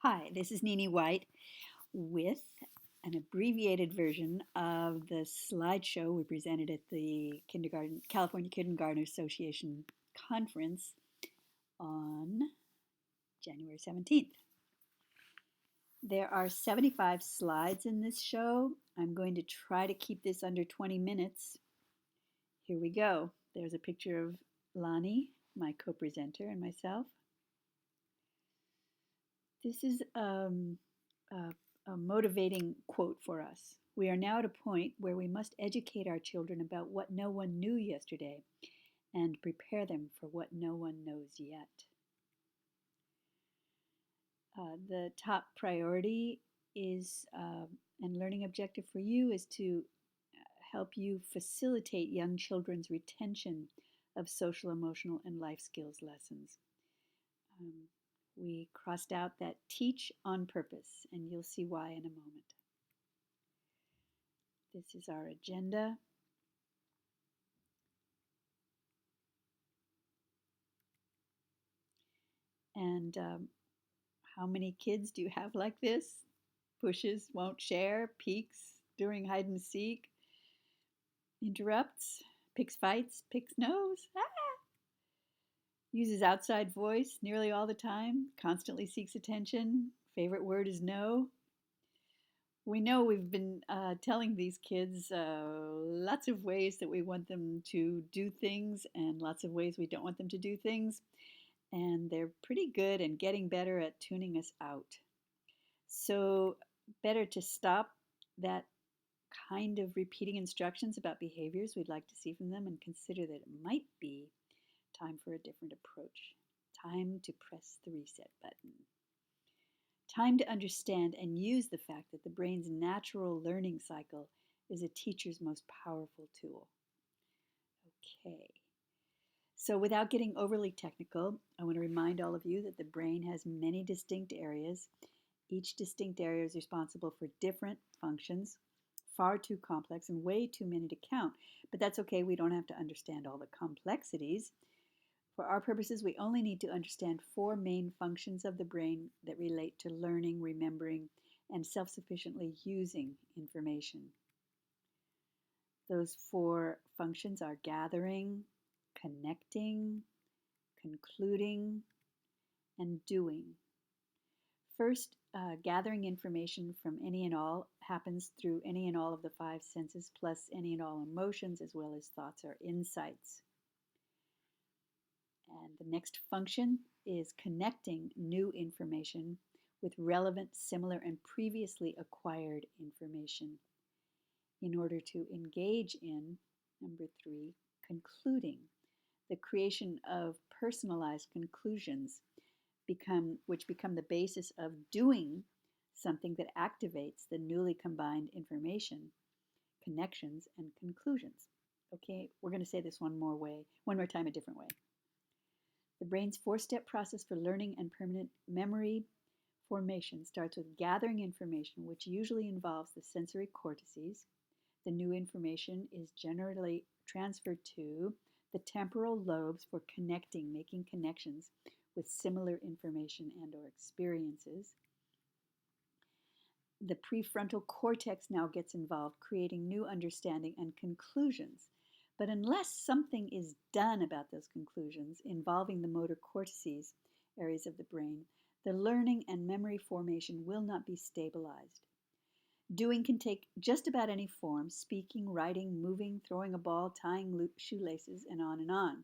Hi, this is Nini White with an abbreviated version of the slideshow we presented at the California Kindergarten Association conference on January 17th. There are 75 slides in this show. I'm going to try to keep this under 20 minutes. Here we go. There's a picture of Lonnie, my co-presenter, and myself. This is a motivating quote for us. We are now at a point where we must educate our children about what no one knew yesterday and prepare them for what no one knows yet. The top priority is, and learning objective for you is to help you facilitate young children's retention of social, emotional, and life skills lessons. We crossed out that teach on purpose, and you'll see why in a moment. This is our agenda. And how many kids do you have like this? Pushes, won't share, peeks during hide and seek, interrupts, picks fights, picks nose, uses outside voice nearly all the time, constantly seeks attention, favorite word is no. We know we've been telling these kids lots of ways that we want them to do things and lots of ways we don't want them to do things. And they're pretty good and getting better at tuning us out. So better to stop that kind of repeating instructions about behaviors we'd like to see from them and consider that it might be time for a different approach. Time to press the reset button. Time to understand and use the fact that the brain's natural learning cycle is a teacher's most powerful tool. Okay. So without getting overly technical, I want to remind all of you that the brain has many distinct areas. Each distinct area is responsible for different functions, far too complex and way too many to count. But that's okay, we don't have to understand all the complexities. For our purposes, we only need to understand 4 main functions of the brain that relate to learning, remembering, and self-sufficiently using information. Those 4 functions are gathering, connecting, concluding, and doing. First, gathering information from any and all happens through any and all of the 5 senses, plus any and all emotions, as well as thoughts or insights. And the next function is connecting new information with relevant, similar, and previously acquired information in order to engage in, number 3, concluding. The creation of personalized conclusions which become the basis of doing something that activates the newly combined information, connections, and conclusions. Okay, we're going to say this one more time a different way. The brain's 4-step process for learning and permanent memory formation starts with gathering information, which usually involves the sensory cortices. The new information is generally transferred to the temporal lobes for connecting, making connections with similar information and or experiences. The prefrontal cortex now gets involved, creating new understanding and conclusions. But unless something is done about those conclusions involving the motor cortices, areas of the brain, the learning and memory formation will not be stabilized. Doing can take just about any form: speaking, writing, moving, throwing a ball, tying shoelaces, and on and on.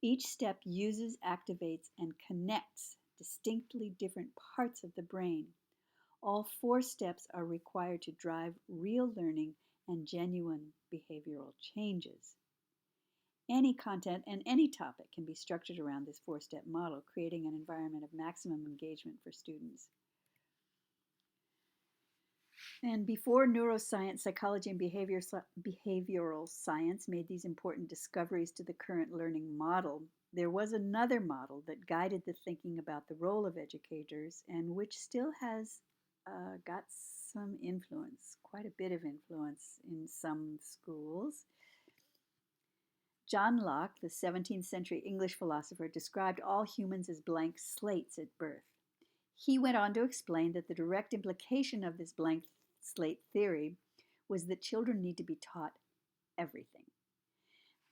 Each step uses, activates, and connects distinctly different parts of the brain. All 4 steps are required to drive real learning and genuine behavioral changes. Any content and any topic can be structured around this 4-step model, creating an environment of maximum engagement for students. And before neuroscience, psychology, and behavioral science made these important discoveries to the current learning model, there was another model that guided the thinking about the role of educators and which still has got some influence, quite a bit of influence in some schools. John Locke, the 17th century English philosopher, described all humans as blank slates at birth. He went on to explain that the direct implication of this blank slate theory was that children need to be taught everything.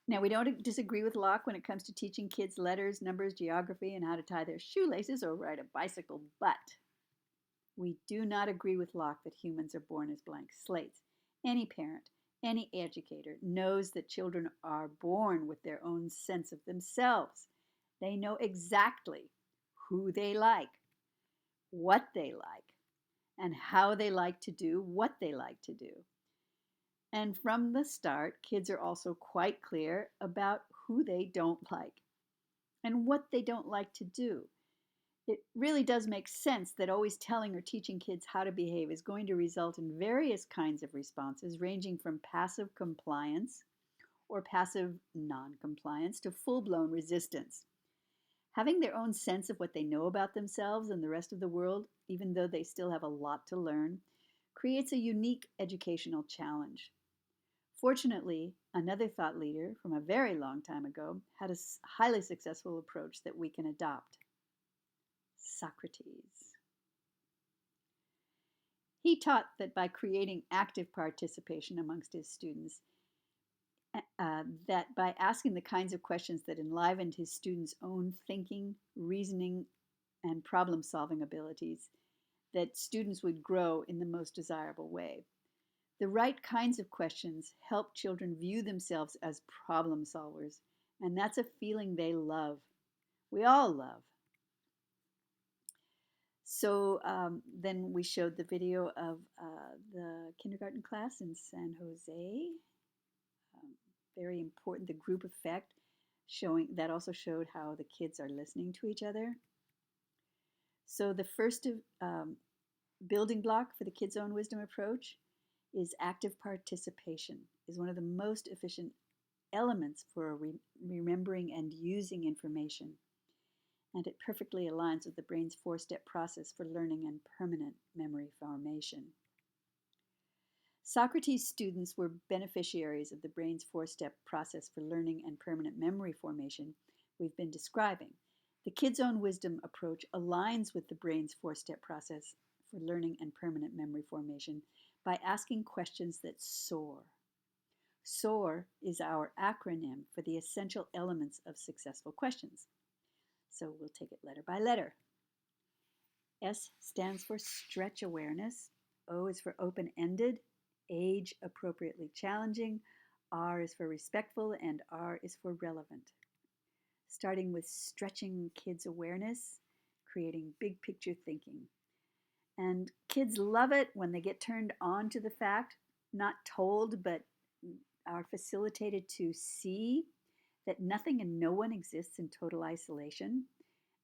Now, we don't disagree with Locke when it comes to teaching kids letters, numbers, geography, and how to tie their shoelaces or ride a bicycle, but we do not agree with Locke that humans are born as blank slates. Any parent, any educator knows that children are born with their own sense of themselves. They know exactly who they like, what they like, and how they like to do what they like to do. And from the start, kids are also quite clear about who they don't like and what they don't like to do. It really does make sense that always telling or teaching kids how to behave is going to result in various kinds of responses, ranging from passive compliance or passive non-compliance to full-blown resistance. Having their own sense of what they know about themselves and the rest of the world, even though they still have a lot to learn, creates a unique educational challenge. Fortunately, another thought leader from a very long time ago had a highly successful approach that we can adopt. Socrates. He taught that by creating active participation amongst his students, that by asking the kinds of questions that enlivened his students' own thinking, reasoning, and problem-solving abilities, that students would grow in the most desirable way. The right kinds of questions help children view themselves as problem solvers, and that's a feeling they love. We all love. So then we showed the video of the kindergarten class in San Jose. Very important, the group effect, showing that also showed how the kids are listening to each other. So the first building block for the kids' own wisdom approach is active participation, is one of the most efficient elements for remembering and using information. And it perfectly aligns with the brain's four-step process for learning and permanent memory formation. Socrates' students were beneficiaries of the brain's four-step process for learning and permanent memory formation we've been describing. The kids' own wisdom approach aligns with the brain's four-step process for learning and permanent memory formation by asking questions that soar. SOAR is our acronym for the essential elements of successful questions. So we'll take it letter by letter. S stands for stretch awareness. O is for open-ended, age appropriately challenging. R is for respectful, and R is for relevant. Starting with stretching kids' awareness, creating big picture thinking. And kids love it when they get turned on to the fact, not told, but are facilitated to see that nothing and no one exists in total isolation.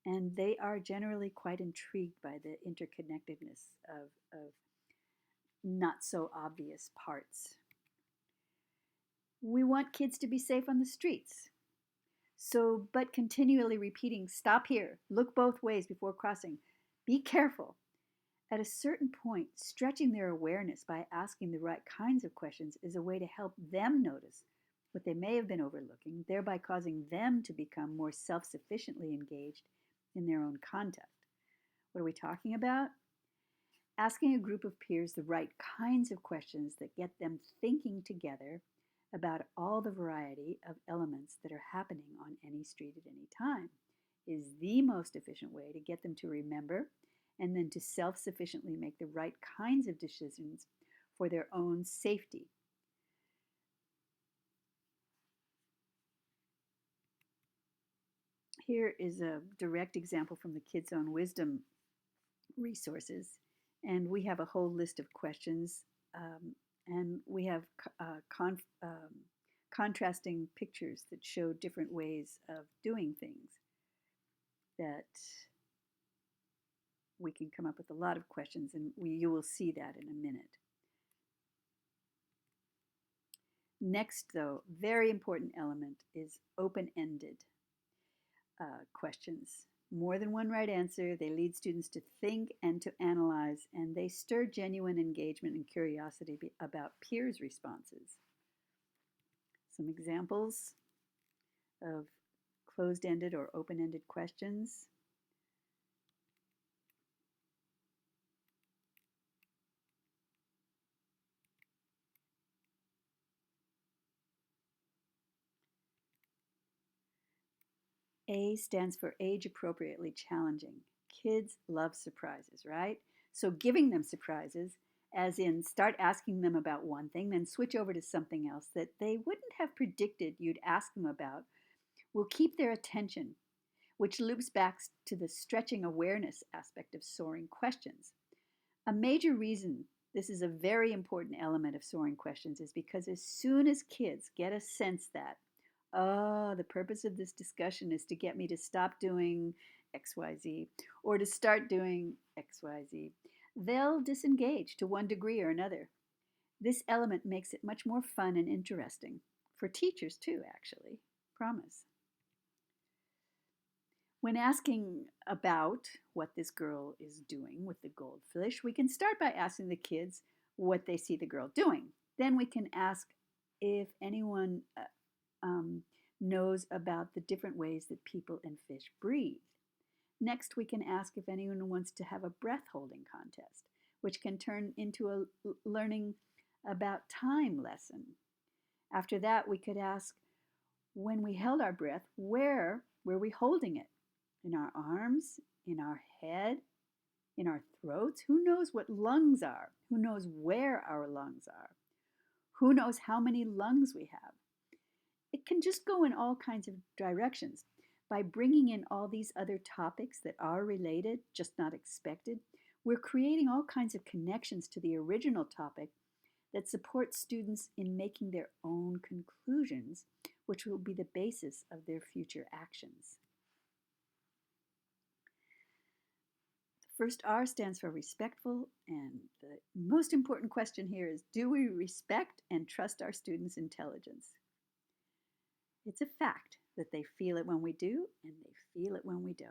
And they are generally quite intrigued by the interconnectedness of not so obvious parts. We want kids to be safe on the streets. So, but continually repeating, stop here, look both ways before crossing, be careful. At a certain point, stretching their awareness by asking the right kinds of questions is a way to help them notice what they may have been overlooking, thereby causing them to become more self-sufficiently engaged in their own conduct. What are we talking about? Asking a group of peers the right kinds of questions that get them thinking together about all the variety of elements that are happening on any street at any time is the most efficient way to get them to remember and then to self-sufficiently make the right kinds of decisions for their own safety. Here is a direct example from the Kids' Own Wisdom resources, and we have a whole list of questions, and we have contrasting pictures that show different ways of doing things that we can come up with a lot of questions, and you will see that in a minute. Next, though, very important element is open-ended questions. More than one right answer, they lead students to think and to analyze, and they stir genuine engagement and curiosity about peers' responses. Some examples of closed-ended or open-ended questions. A stands for age appropriately challenging. Kids love surprises, right? So giving them surprises, as in start asking them about one thing, then switch over to something else that they wouldn't have predicted you'd ask them about, will keep their attention, which loops back to the stretching awareness aspect of soaring questions. A major reason this is a very important element of soaring questions is because as soon as kids get a sense that, oh, the purpose of this discussion is to get me to stop doing XYZ or to start doing XYZ, they'll disengage to one degree or another. This element makes it much more fun and interesting. For teachers, too, actually. Promise. When asking about what this girl is doing with the goldfish, we can start by asking the kids what they see the girl doing. Then we can ask if anyone knows about the different ways that people and fish breathe. Next, we can ask if anyone wants to have a breath holding contest, which can turn into a learning about time lesson. After that, we could ask, when we held our breath, where were we holding it? In our arms, in our head, in our throats? Who knows what lungs are? Who knows where our lungs are? Who knows how many lungs we have? It can just go in all kinds of directions. By bringing in all these other topics that are related, just not expected, we're creating all kinds of connections to the original topic that support students in making their own conclusions, which will be the basis of their future actions. First R stands for respectful, and the most important question here is, do we respect and trust our students' intelligence? It's a fact that they feel it when we do, and they feel it when we don't.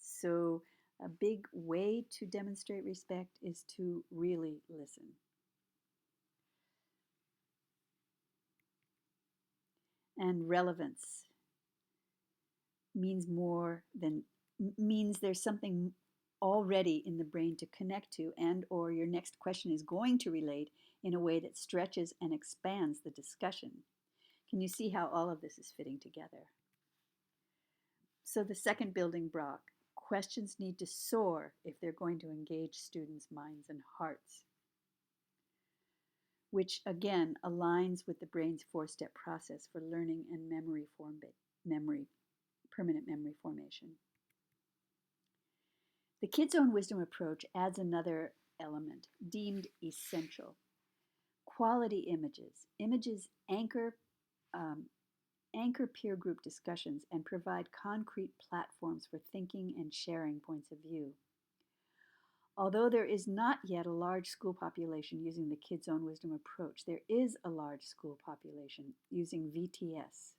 So a big way to demonstrate respect is to really listen. And relevance means there's something already in the brain to connect to, and or your next question is going to relate in a way that stretches and expands the discussion. Can you see how all of this is fitting together? So the second building block, questions need to soar if they're going to engage students' minds and hearts, which again aligns with the brain's four-step process for learning and permanent memory formation. The Kids' Own Wisdom approach adds another element deemed essential. Quality images. Images anchor peer group discussions and provide concrete platforms for thinking and sharing points of view. Although there is not yet a large school population using the Kids' Own Wisdom approach, there is a large school population using VTS,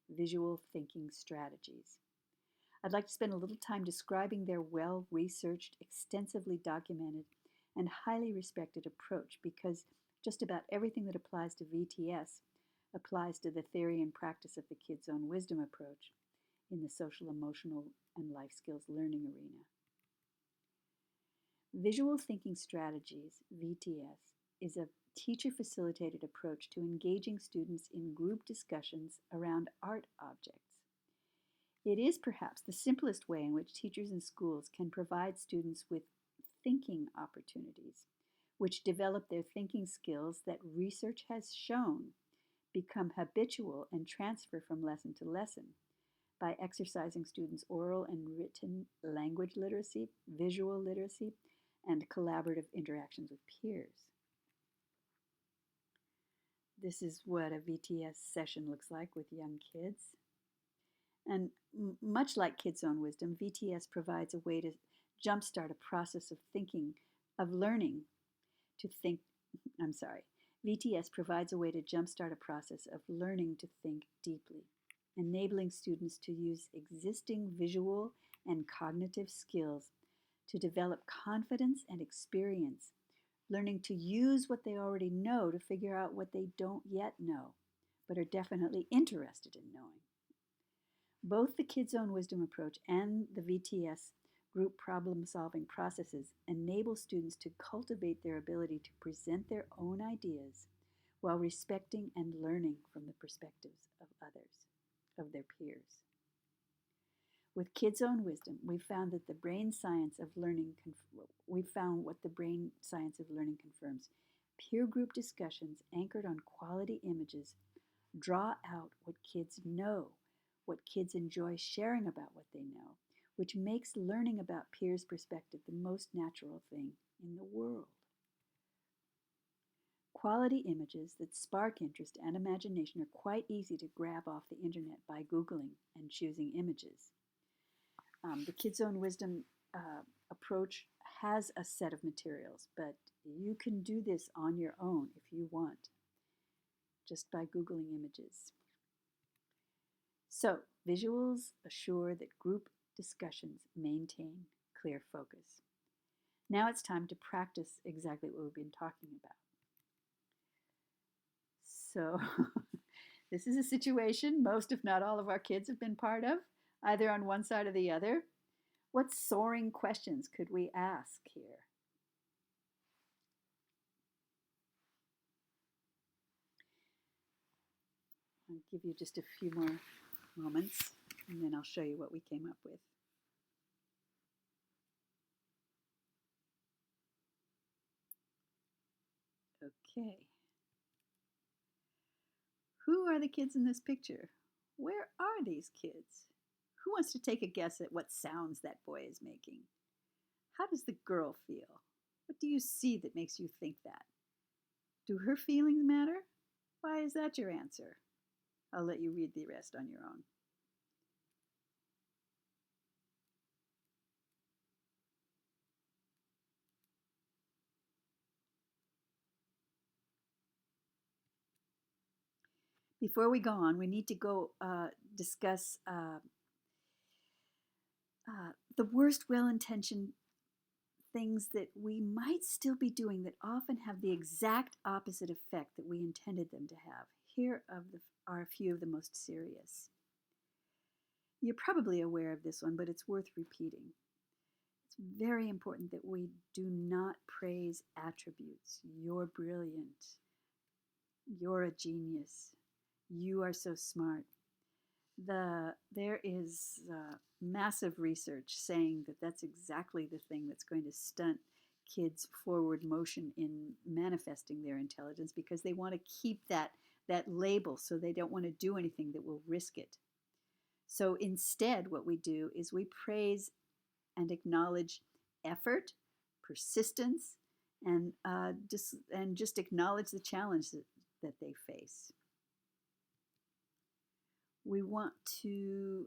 Visual Thinking Strategies. I'd like to spend a little time describing their well-researched, extensively documented, and highly respected approach, because just about everything that applies to VTS applies to the theory and practice of the Kids' Own Wisdom approach in the social, emotional, and life skills learning arena. Visual Thinking Strategies, VTS, is a teacher-facilitated approach to engaging students in group discussions around art objects. It is perhaps the simplest way in which teachers and schools can provide students with thinking opportunities, which develop their thinking skills that research has shown become habitual and transfer from lesson to lesson by exercising students' oral and written language literacy, visual literacy, and collaborative interactions with peers. This is what a VTS session looks like with young kids. And much like Kids' Own Wisdom, VTS provides a way to jumpstart a process of learning to think, VTS provides a way to jumpstart a process of learning to think deeply, enabling students to use existing visual and cognitive skills to develop confidence and experience, learning to use what they already know to figure out what they don't yet know, but are definitely interested in knowing. Both the Kids' Own Wisdom approach and the VTS group problem-solving processes enable students to cultivate their ability to present their own ideas while respecting and learning from the perspectives of others. of their peers. With Kids' Own Wisdom, we found that the brain science of learning we found what the brain science of learning confirms. Peer group discussions anchored on quality images draw out what kids know, what kids enjoy sharing about what they know, which makes learning about peers' perspective the most natural thing in the world. Quality images that spark interest and imagination are quite easy to grab off the internet by Googling and choosing images. The Kids' Own Wisdom approach has a set of materials, but you can do this on your own if you want, just by Googling images. So, visuals assure that group discussions maintain clear focus. Now it's time to practice exactly what we've been talking about. So, this is a situation most, if not all, of our kids have been part of, either on one side or the other. What soaring questions could we ask here? I'll give you just a few more moments, and then I'll show you what we came up with. Okay. Who are the kids in this picture? Where are these kids? Who wants to take a guess at what sounds that boy is making? How does the girl feel? What do you see that makes you think that? Do her feelings matter? Why is that your answer? I'll let you read the rest on your own. Before we go on, we need to go discuss the worst well-intentioned things that we might still be doing that often have the exact opposite effect that we intended them to have. Here are a few of the most serious. You're probably aware of this one, but it's worth repeating. It's very important that we do not praise attributes. You're brilliant. You're a genius. You are so smart. There is massive research saying that that's exactly the thing that's going to stunt kids' forward motion in manifesting their intelligence, because they want to keep that label, so they don't want to do anything that will risk it. So instead, what we do is we praise and acknowledge effort, persistence, and just acknowledge the challenge that they face. We want to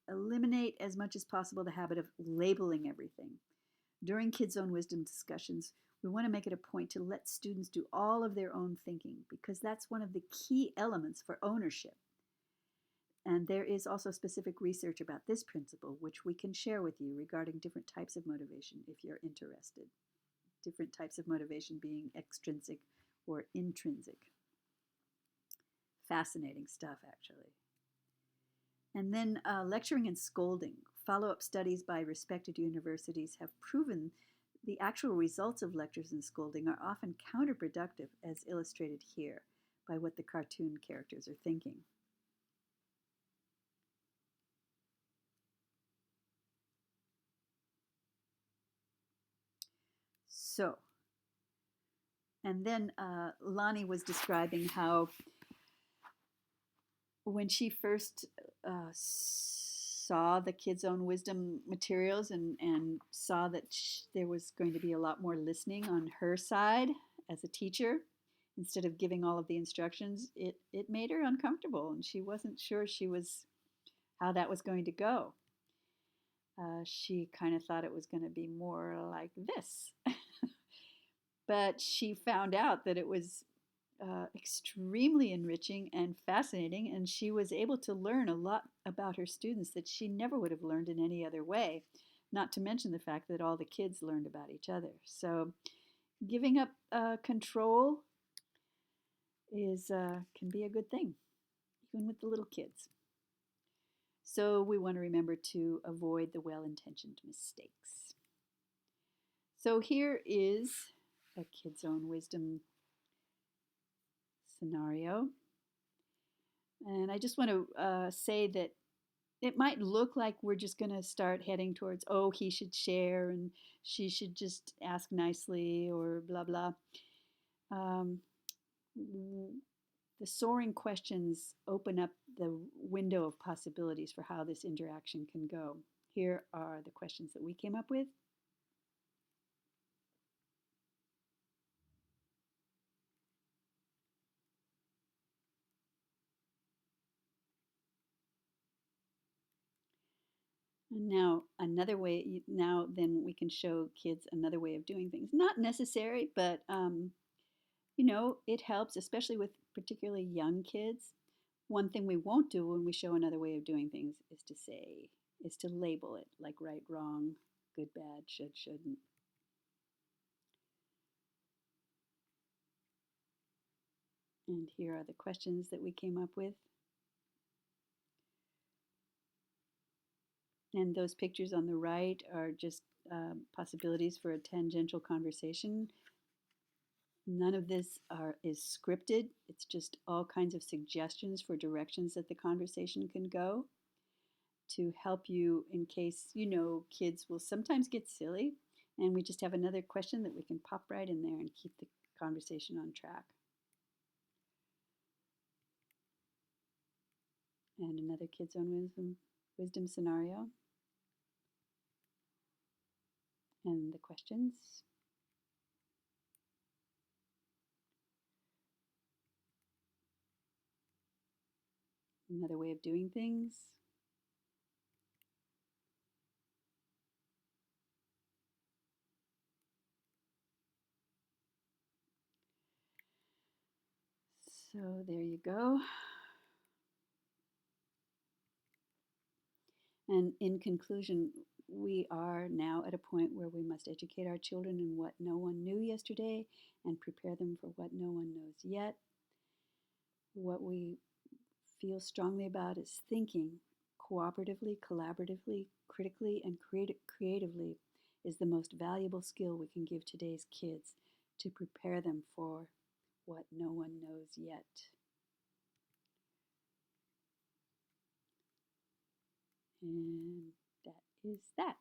eliminate as much as possible the habit of labeling everything. During Kids' Own Wisdom discussions, we want to make it a point to let students do all of their own thinking, because that's one of the key elements for ownership. And there is also specific research about this principle, which we can share with you regarding different types of motivation if you're interested. Different types of motivation being extrinsic or intrinsic. Fascinating stuff, actually. And then lecturing and scolding. Follow-up studies by respected universities have proven the actual results of lectures and scolding are often counterproductive, as illustrated here by what the cartoon characters are thinking. So, and then Lonnie was describing how when she first saw the Kids' Own Wisdom materials and saw that there was going to be a lot more listening on her side as a teacher, instead of giving all of the instructions, it made her uncomfortable, and she wasn't sure how that was going to go. She kind of thought it was going to be more like this. But she found out that it was extremely enriching and fascinating, and she was able to learn a lot about her students that she never would have learned in any other way, not to mention the fact that all the kids learned about each other. So giving up control can be a good thing, even with the little kids. So we want to remember to avoid the well-intentioned mistakes. So here is a Kids' Own Wisdom scenario. And I just want to say that it might look like we're just going to start heading towards, oh, he should share and she should just ask nicely or blah, blah. Um, the soaring questions open up the window of possibilities for how this interaction can go. Here are the questions that we came up with. And now another way, now then we can show kids another way of doing things. Not necessary, but it helps, especially with particularly young kids. One thing we won't do when we show another way of doing things is to label it like right, wrong, good, bad, should, shouldn't. And here are the questions that we came up with. And those pictures on the right are just possibilities for a tangential conversation. None of this is scripted. It's just all kinds of suggestions for directions that the conversation can go to help you in case, kids will sometimes get silly. And we just have another question that we can pop right in there and keep the conversation on track. And another Kids Own Wisdom scenario. And the questions. Another way of doing things. So there you go. And in conclusion, we are now at a point where we must educate our children in what no one knew yesterday and prepare them for what no one knows yet. What we feel strongly about is thinking cooperatively, collaboratively, critically, and creatively is the most valuable skill we can give today's kids to prepare them for what no one knows yet. And that is that.